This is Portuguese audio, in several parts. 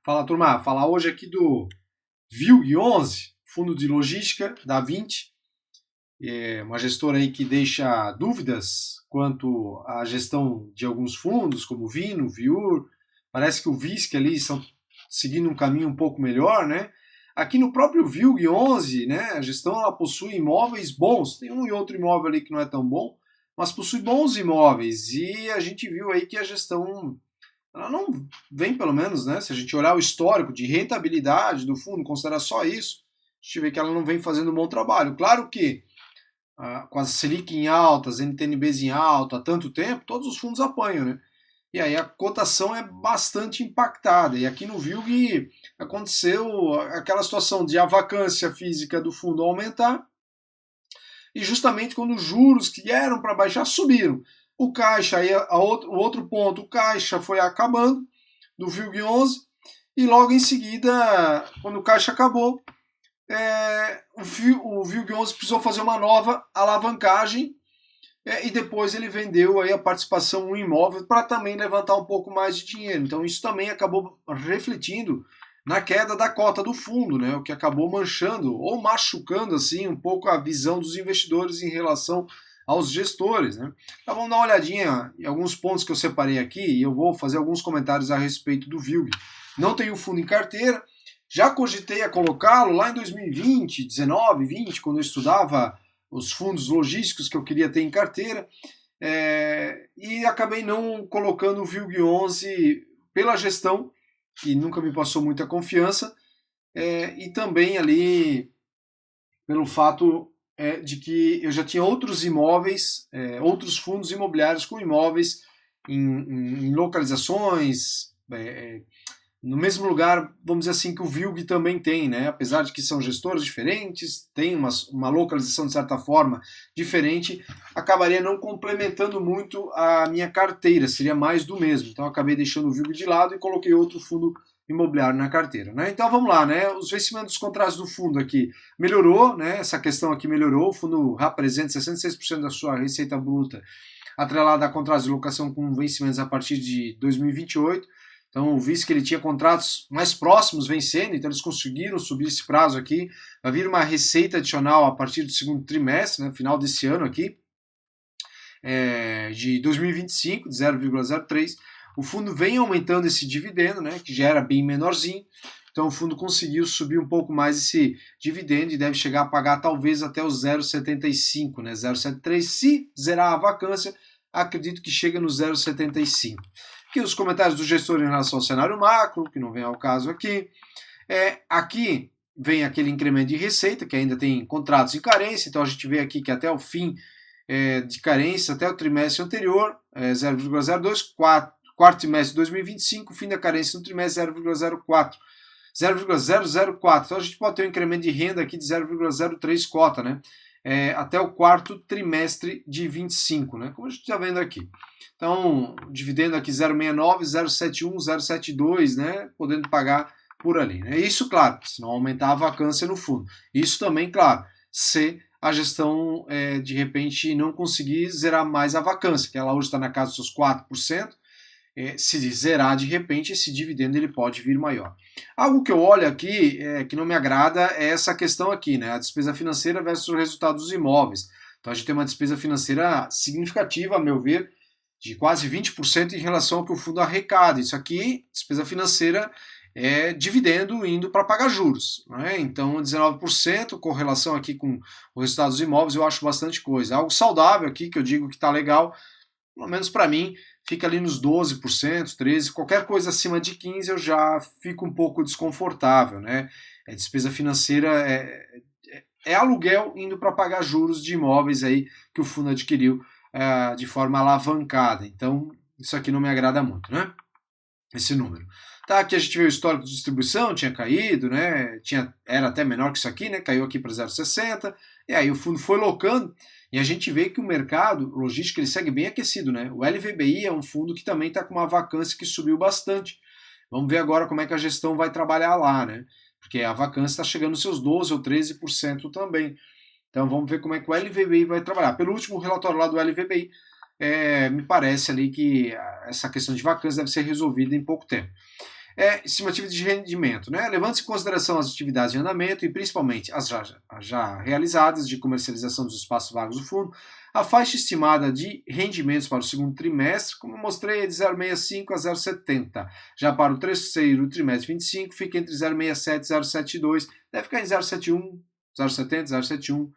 Fala, turma. Falar hoje aqui do VILG11, fundo de logística da 20. É uma gestora aí que deixa dúvidas quanto à gestão de alguns fundos, como o Vino, o Viur. Parece que o VISC ali estão seguindo um caminho um pouco melhor, né? Aqui no próprio VILG11, né, a gestão ela possui imóveis bons. Tem um e outro imóvel ali que não é tão bom, mas possui bons imóveis. E a gente viu aí que a gestão ela não vem, pelo menos, né? Se a gente olhar o histórico de rentabilidade do fundo, considerar só isso, a gente vê que ela não vem fazendo um bom trabalho. Claro que com a Selic em alta, as NTNBs em alta há tanto tempo, todos os fundos apanham, né? E aí a cotação é bastante impactada. E aqui no VILG aconteceu aquela situação de a vacância física do fundo aumentar e justamente quando os juros que eram para baixar subiram. O caixa, aí o outro ponto, o caixa foi acabando do VILG11 e logo em seguida, quando o caixa acabou, o VILG11 precisou fazer uma nova alavancagem e depois ele vendeu aí a participação no imóvel para também levantar um pouco mais de dinheiro. Então isso também acabou refletindo na queda da cota do fundo, né? O que acabou manchando ou machucando assim um pouco a visão dos investidores em relação aos gestores, né? Então vamos dar uma olhadinha em alguns pontos que eu separei aqui e eu vou fazer alguns comentários a respeito do VILG. Não tenho fundo em carteira, já cogitei a colocá-lo lá em 2020, 19, 20, quando eu estudava os fundos logísticos que eu queria ter em carteira, e acabei não colocando o VILG11 pela gestão, que nunca me passou muita confiança, e também ali pelo fato de que eu já tinha outros imóveis, outros fundos imobiliários com imóveis em localizações, no mesmo lugar, vamos dizer assim, que o VILG também tem, né? Apesar de que são gestores diferentes, tem uma localização de certa forma diferente, acabaria não complementando muito a minha carteira, seria mais do mesmo. Então acabei deixando o VILG de lado e coloquei outro fundo imobiliário na carteira, né? Então vamos lá, né? Os vencimentos contratos do fundo aqui melhorou, né? Essa questão aqui melhorou, o fundo representa 66% da sua receita bruta atrelada a contratos de locação com vencimentos a partir de 2028. Então, visto que ele tinha contratos mais próximos vencendo, então eles conseguiram subir esse prazo aqui. Vai vir uma receita adicional a partir do segundo trimestre, né, final desse ano aqui, de 2025, de 0,03. O fundo vem aumentando esse dividendo, né, que já era bem menorzinho. Então, o fundo conseguiu subir um pouco mais esse dividendo e deve chegar a pagar talvez até os 0,75, né, 0,73. Se zerar a vacância, acredito que chega no 0,75. Aqui os comentários do gestor em relação ao cenário macro, que não vem ao caso aqui. Aqui vem aquele incremento de receita, que ainda tem contratos em carência, então a gente vê aqui que até o fim de carência, até o trimestre anterior, 0,02, quarto trimestre de 2025, fim da carência no trimestre 0,04. 0,004. Então a gente pode ter um incremento de renda aqui de 0,03 cota, né? Até o quarto trimestre de 25, né? Como a gente está vendo aqui. Então, dividendo aqui 0,69, 0,71, 0,72, né? Podendo pagar por ali, né? Isso, claro, se não aumentar a vacância no fundo. Isso também, claro, se a gestão de repente não conseguir zerar mais a vacância, que ela hoje está na casa dos seus 4%. Se zerar de repente, esse dividendo ele pode vir maior. Algo que eu olho aqui que não me agrada é essa questão aqui, né? A despesa financeira versus o resultado dos imóveis. Então a gente tem uma despesa financeira significativa, a meu ver, de quase 20% em relação ao que o fundo arrecada. Isso aqui, despesa financeira, é dividendo indo para pagar juros, né? Então 19% correlação aqui com o resultado dos imóveis, eu acho bastante coisa. Algo saudável aqui, que eu digo que está legal, pelo menos para mim, fica ali nos 12%, 13%, qualquer coisa acima de 15% eu já fico um pouco desconfortável, né? Despesa financeira é aluguel indo para pagar juros de imóveis aí que o fundo adquiriu de forma alavancada. Então, isso aqui não me agrada muito, né? Esse número. Tá, aqui a gente vê o histórico de distribuição, tinha caído, né? Era até menor que isso aqui, né? Caiu aqui para 0,60, e aí o fundo foi locando. E a gente vê que o mercado logístico ele segue bem aquecido, né? O LVBI é um fundo que também está com uma vacância que subiu bastante. Vamos ver agora como é que a gestão vai trabalhar lá, né? Porque a vacância está chegando aos seus 12% ou 13% também. Então vamos ver como é que o LVBI vai trabalhar. Pelo último relatório lá do LVBI, me parece ali que essa questão de vacância deve ser resolvida em pouco tempo. estimativa de rendimento, né? Levando-se em consideração as atividades de andamento e principalmente as já realizadas de comercialização dos espaços vagos do fundo, a faixa estimada de rendimentos para o segundo trimestre, como eu mostrei, é de 0,65 a 0,70. Já para o terceiro trimestre 25, fica entre 0,67 e 0,72. Deve ficar em 0,71, 0,70, 0,71,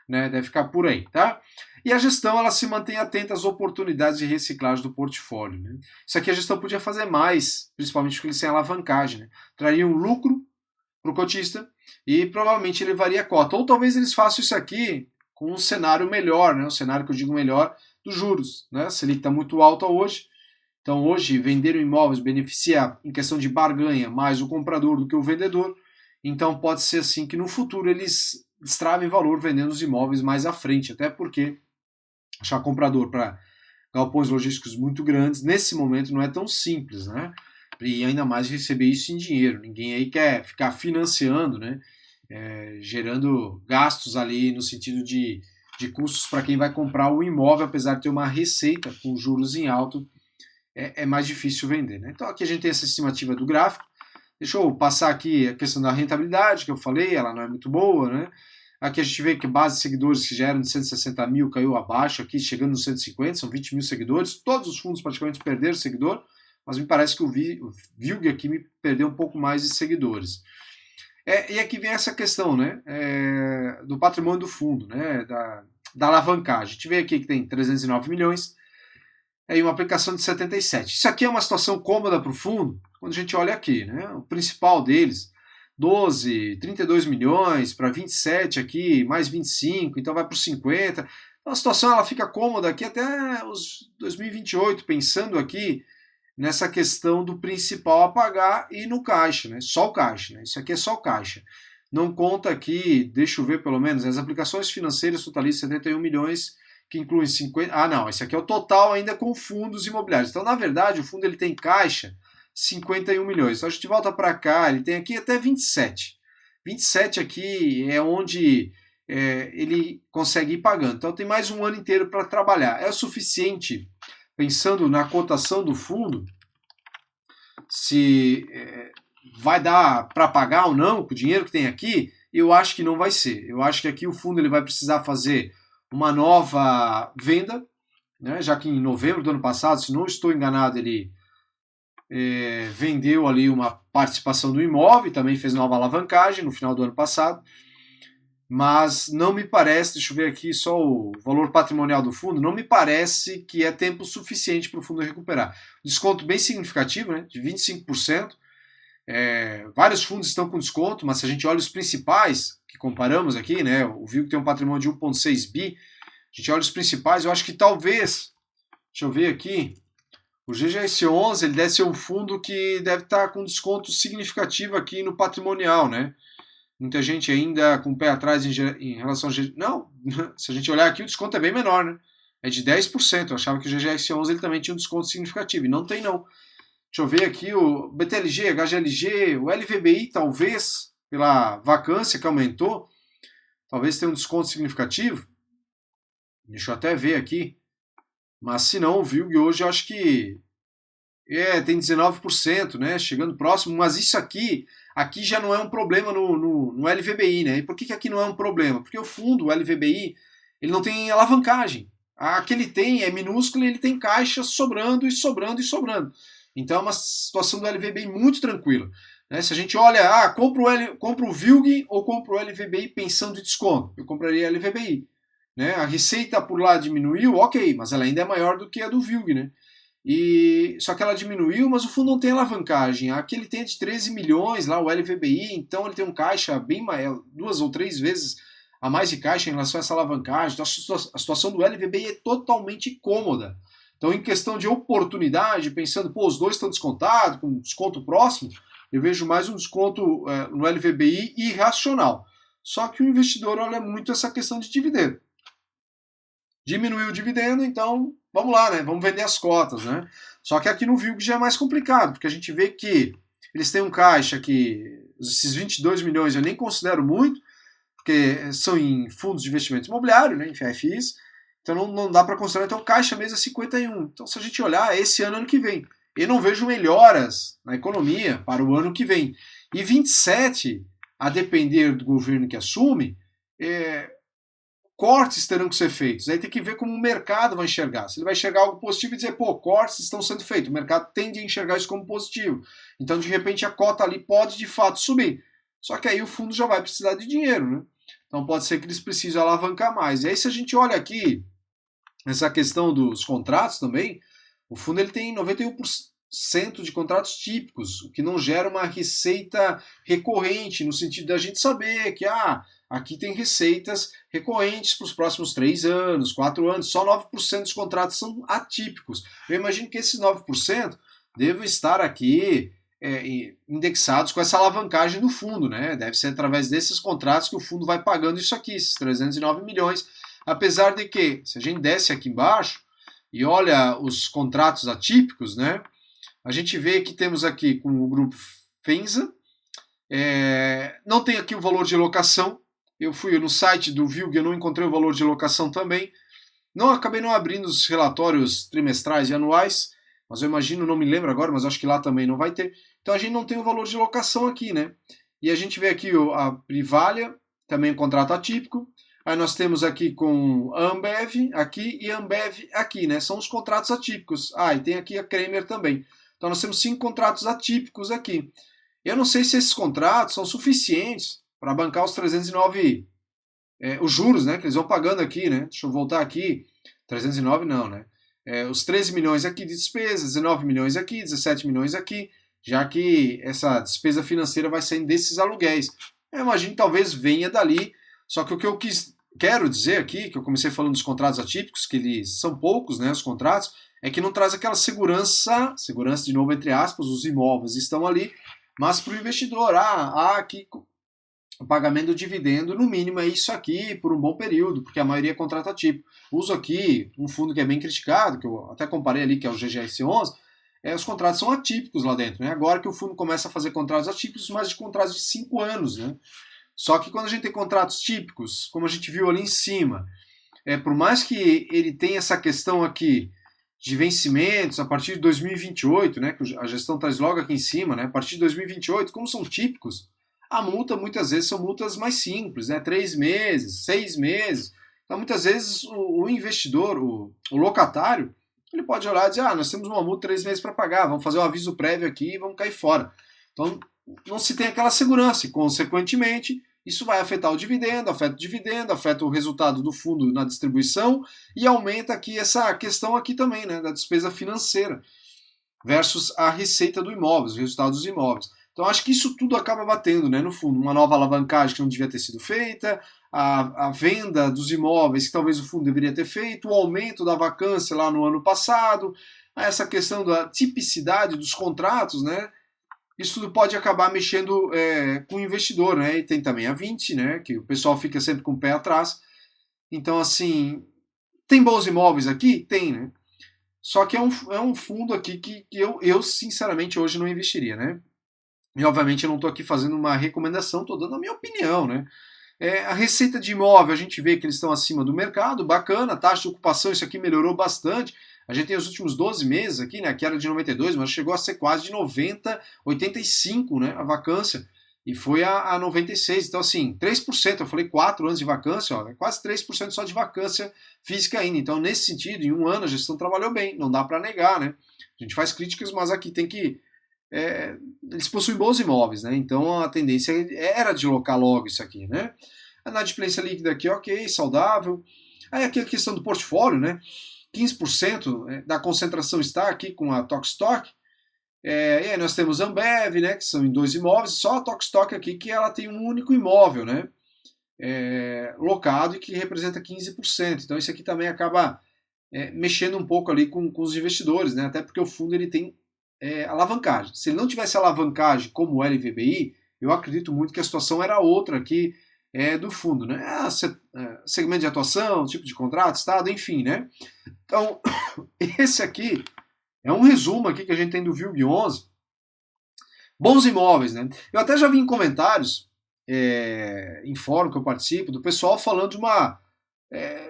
né? Deve ficar por aí, tá? E a gestão, ela se mantém atenta às oportunidades de reciclagem do portfólio, né? Isso aqui a gestão podia fazer mais, principalmente porque eles têm alavancagem, né? Traria um lucro para o cotista e provavelmente elevaria a cota. Ou talvez eles façam isso aqui com um cenário melhor, né? Um cenário que eu digo melhor dos juros, né? A Selic está muito alta hoje, então hoje vender imóveis beneficia em questão de barganha mais o comprador do que o vendedor, então pode ser assim que no futuro eles extravem valor vendendo os imóveis mais à frente, até porque achar comprador para galpões logísticos muito grandes, nesse momento não é tão simples, né? E ainda mais receber isso em dinheiro. Ninguém aí quer ficar financiando, né? Gerando gastos ali no sentido de custos para quem vai comprar o imóvel, apesar de ter uma receita com juros em alto, é mais difícil vender, né? Então aqui a gente tem essa estimativa do gráfico. Deixa eu passar aqui a questão da rentabilidade, que eu falei, ela não é muito boa, né? Aqui a gente vê que a base de seguidores que já eram de 160 mil caiu abaixo, aqui chegando nos 150, são 20 mil seguidores. Todos os fundos praticamente perderam seguidor, mas me parece que o VILG aqui me perdeu um pouco mais de seguidores. E aqui vem essa questão, né, do patrimônio do fundo, né, da alavancagem. A gente vê aqui que tem 309 milhões e uma aplicação de 77. Isso aqui é uma situação cômoda para o fundo, quando a gente olha aqui, né, o principal deles 12, 32 milhões para 27 aqui, mais 25, então vai para os 50. Então a situação ela fica cômoda aqui até os 2028, pensando aqui nessa questão do principal a pagar e no caixa, né? Só o caixa, né? Isso aqui é só o caixa. Não conta aqui, deixa eu ver pelo menos, as aplicações financeiras totalizam 71 milhões, que incluem 50... Ah, não, esse aqui é o total ainda com fundos imobiliários. Então, na verdade, o fundo ele tem caixa 51 milhões. Então a gente volta para cá, ele tem aqui até 27. 27 aqui é onde ele consegue ir pagando. Então tem mais um ano inteiro para trabalhar. É o suficiente, pensando na cotação do fundo, se vai dar para pagar ou não com o dinheiro que tem aqui, eu acho que não vai ser. Eu acho que aqui o fundo ele vai precisar fazer uma nova venda, né, já que em novembro do ano passado, se não estou enganado, ele vendeu ali uma participação do imóvel, também fez nova alavancagem no final do ano passado, mas não me parece, deixa eu ver aqui só o valor patrimonial do fundo, não me parece que é tempo suficiente para o fundo recuperar. Desconto bem significativo, né, de 25%, vários fundos estão com desconto, mas se a gente olha os principais, que comparamos aqui, né, o VILG tem um patrimônio de 1,6 bi, a gente olha os principais, eu acho que talvez, deixa eu ver aqui, o GGS11 ele deve ser um fundo que deve estar com desconto significativo aqui no patrimonial, né? Muita gente ainda com o pé atrás em relação ao GGS. Não, se a gente olhar aqui o desconto é bem menor, né? É de 10%. Eu achava que o GGS11 ele também tinha um desconto significativo, e não tem não. Deixa eu ver aqui o BTLG, HGLG, o LVBI talvez, pela vacância que aumentou, talvez tenha um desconto significativo. Deixa eu até ver aqui. Mas se não, o VILG hoje eu acho que tem 19%, né? Chegando próximo, mas isso aqui já não é um problema no LVBI, né? E por que aqui não é um problema? Porque o fundo, o LVBI, ele não tem alavancagem. A que ele tem é minúsculo e ele tem caixa sobrando e sobrando e sobrando. Então é uma situação do LVBI muito tranquila. Né? Se a gente olha, compro o VILG ou compro o LVBI pensando em desconto, eu compraria o LVBI. Né? A receita por lá diminuiu, ok, mas ela ainda é maior do que a do VILG, né? Só que ela diminuiu, mas o fundo não tem alavancagem. Aqui ele tem de 13 milhões, lá o LVBI, então ele tem um caixa bem maior, 2 ou 3 vezes a mais de caixa em relação a essa alavancagem. Então a situação do LVBI é totalmente cômoda. Então em questão de oportunidade, pensando, os dois estão descontados, com desconto próximo, eu vejo mais um desconto no LVBI irracional. Só que o investidor olha muito essa questão de dividendo. Diminuiu o dividendo, então vamos lá, né? Vamos vender as cotas, né? Só que aqui no VILG já é mais complicado, porque a gente vê que eles têm um caixa que esses 22 milhões eu nem considero muito, porque são em fundos de investimento imobiliário, né? Em FIs, então não dá para considerar. Então o caixa mesmo é 51. Então se a gente olhar, é esse ano que vem. eu não vejo melhoras na economia para o ano que vem. E 27, a depender do governo que assume, cortes terão que ser feitos. Aí tem que ver como o mercado vai enxergar. Se ele vai enxergar algo positivo e dizer, pô, cortes estão sendo feitos. O mercado tende a enxergar isso como positivo. Então, de repente, a cota ali pode, de fato, subir. Só que aí o fundo já vai precisar de dinheiro, né? Então pode ser que eles precisem alavancar mais. E aí, se a gente olha aqui, essa questão dos contratos também, o fundo ele tem 91% de contratos típicos, o que não gera uma receita recorrente, no sentido da gente saber que aqui tem receitas recorrentes para os próximos 3 anos, 4 anos, só 9% dos contratos são atípicos. Eu imagino que esses 9% devem estar aqui indexados com essa alavancagem do fundo, né? Deve ser através desses contratos que o fundo vai pagando isso aqui, esses 309 milhões. Apesar de que, se a gente desce aqui embaixo e olha os contratos atípicos, né? A gente vê que temos aqui com o grupo FENSA, não tem aqui o valor de locação. Eu fui no site do VILG, eu não encontrei o valor de locação também. Acabei não abrindo os relatórios trimestrais e anuais, mas eu imagino, não me lembro agora, mas acho que lá também não vai ter. Então a gente não tem o valor de locação aqui, né? E a gente vê aqui a Privalha, também um contrato atípico. Aí nós temos aqui com a Ambev aqui e a Ambev aqui, né? São os contratos atípicos. E tem aqui a Kremer também. Então nós temos 5 contratos atípicos aqui. Eu não sei se esses contratos são suficientes para bancar os 309, os juros, né? Que eles vão pagando aqui, né? Deixa eu voltar aqui. 309 não, né? Os 13 milhões aqui de despesas, 19 milhões aqui, 17 milhões aqui, já que essa despesa financeira vai saindo desses aluguéis. Eu imagino que talvez venha dali, só que o que eu quero dizer aqui, que eu comecei falando dos contratos atípicos, que eles são poucos, né, os contratos, é que não traz aquela segurança de novo entre aspas, os imóveis estão ali, mas para o investidor, aqui o pagamento do dividendo, no mínimo é isso aqui por um bom período, porque a maioria é contrato atípico. Uso aqui um fundo que é bem criticado, que eu até comparei ali, que é o GGS11, os contratos são atípicos lá dentro, né? Agora que o fundo começa a fazer contratos atípicos, mas de contratos de 5 anos, né? Só que quando a gente tem contratos típicos, como a gente viu ali em cima, por mais que ele tenha essa questão aqui de vencimentos a partir de 2028, né? Que a gestão traz logo aqui em cima, né? A partir de 2028, como são típicos, a multa muitas vezes são multas mais simples, né? 3 meses, 6 meses. Então muitas vezes o investidor, o locatário, ele pode olhar e dizer, nós temos uma multa 3 meses para pagar, vamos fazer um aviso prévio aqui e vamos cair fora. Então não se tem aquela segurança e, consequentemente, isso vai afetar o dividendo, afeta o resultado do fundo na distribuição e aumenta aqui essa questão aqui também, né, da despesa financeira versus a receita do imóvel, os resultados dos imóveis. Então acho que isso tudo acaba batendo, né, no fundo, uma nova alavancagem que não devia ter sido feita, a venda dos imóveis que talvez o fundo deveria ter feito, o aumento da vacância lá no ano passado, essa questão da tipicidade dos contratos, né, isso tudo pode acabar mexendo com o investidor, né, e tem também a 20, né, que o pessoal fica sempre com o pé atrás. Então, assim, tem bons imóveis aqui? Tem, né, só que é um fundo aqui que eu sinceramente hoje não investiria, né. E obviamente eu não estou aqui fazendo uma recomendação, estou dando a minha opinião, né? A receita de imóvel, a gente vê que eles estão acima do mercado, bacana, a taxa de ocupação, isso aqui melhorou bastante. A gente tem os últimos 12 meses aqui, né? Que era de 92, mas chegou a ser quase de 90, 85, né? A vacância. E foi a 96. Então, assim, 3%, eu falei 4 anos de vacância, é quase 3% só de vacância física ainda. Então, nesse sentido, em um ano a gestão trabalhou bem, não dá para negar, né? A gente faz críticas, mas aqui tem que. Eles possuem bons imóveis, né? Então a tendência era de locar logo isso aqui, né? A inadimplência líquida aqui, ok, saudável. Aí aqui a questão do portfólio, né? 15% da concentração está aqui com a Tokstok. E aí nós temos a Ambev, né? Que são em 2 imóveis. Só a Tokstok aqui que ela tem um único imóvel, né? Locado e que representa 15%. Então isso aqui também acaba mexendo um pouco ali com os investidores, né? Até porque o fundo ele tem alavancagem. Se ele não tivesse alavancagem como o LVBI, eu acredito muito que a situação era outra aqui do fundo, né? Segmento de atuação, tipo de contrato, estado, enfim, né? Então, esse aqui é um resumo aqui que a gente tem do VILG 11. Bons imóveis, né? Eu até já vi em comentários, em fórum que eu participo, do pessoal falando de uma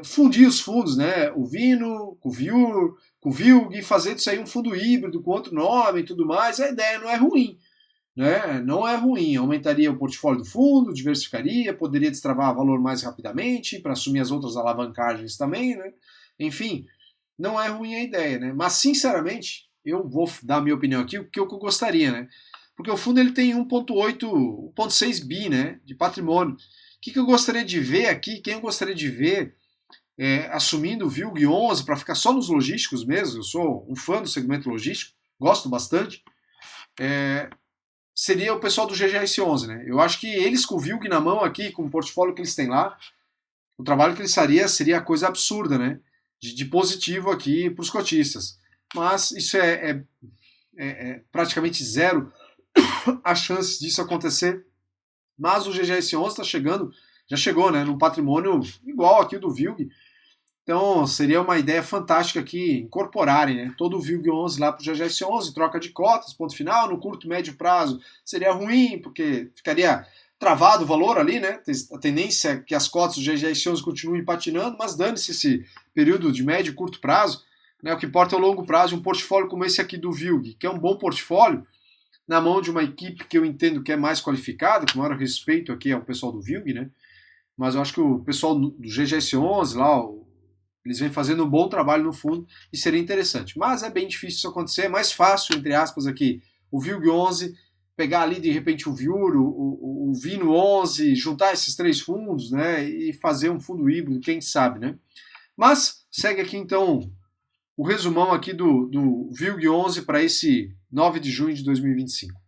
fundir os fundos, né? O Vino, com o Viur, com o Vilg, e fazer disso aí um fundo híbrido com outro nome e tudo mais. A ideia não é ruim, né? Não é ruim. Aumentaria o portfólio do fundo, diversificaria, poderia destravar valor mais rapidamente para assumir as outras alavancagens também, né? Enfim, não é ruim a ideia, né? Mas, sinceramente, eu vou dar a minha opinião aqui, o que eu gostaria, né? Porque o fundo ele tem 1,8, 1,6 bi, né, de patrimônio. O que eu gostaria de ver aqui, quem eu gostaria de ver assumindo o VILG 11 para ficar só nos logísticos mesmo, eu sou um fã do segmento logístico, gosto bastante, seria o pessoal do GGS 11, né? Eu acho que eles com o VILG na mão aqui, com o portfólio que eles têm lá, o trabalho que eles fariam seria coisa absurda, né? De positivo aqui para os cotistas. Mas isso é praticamente zero a chance disso acontecer. Mas o GGS 11 está chegando, já chegou, né? Num patrimônio igual aqui do VILG. Então seria uma ideia fantástica aqui incorporarem, né, todo o VILG 11 lá para o GGS 11, troca de cotas, ponto final. No curto, médio prazo seria ruim, porque ficaria travado o valor ali, né? A tendência é que as cotas do GGS 11 continuem patinando, mas dane-se esse período de médio e curto prazo, né? O que importa é o longo prazo. Um portfólio como esse aqui do VILG, que é um bom portfólio, na mão de uma equipe que eu entendo que é mais qualificada, com maior respeito aqui ao pessoal do VILG, né? Mas eu acho que o pessoal do GGS 11 lá, eles vêm fazendo um bom trabalho no fundo e seria interessante. Mas é bem difícil isso acontecer. É mais fácil, entre aspas, aqui, o VILG 11, pegar ali de repente o Viur, o Vino 11, juntar esses três fundos, né, e fazer um fundo híbrido, quem sabe, né? Mas segue aqui então o resumão aqui do VILG 11 para esse 9 de junho de 2025.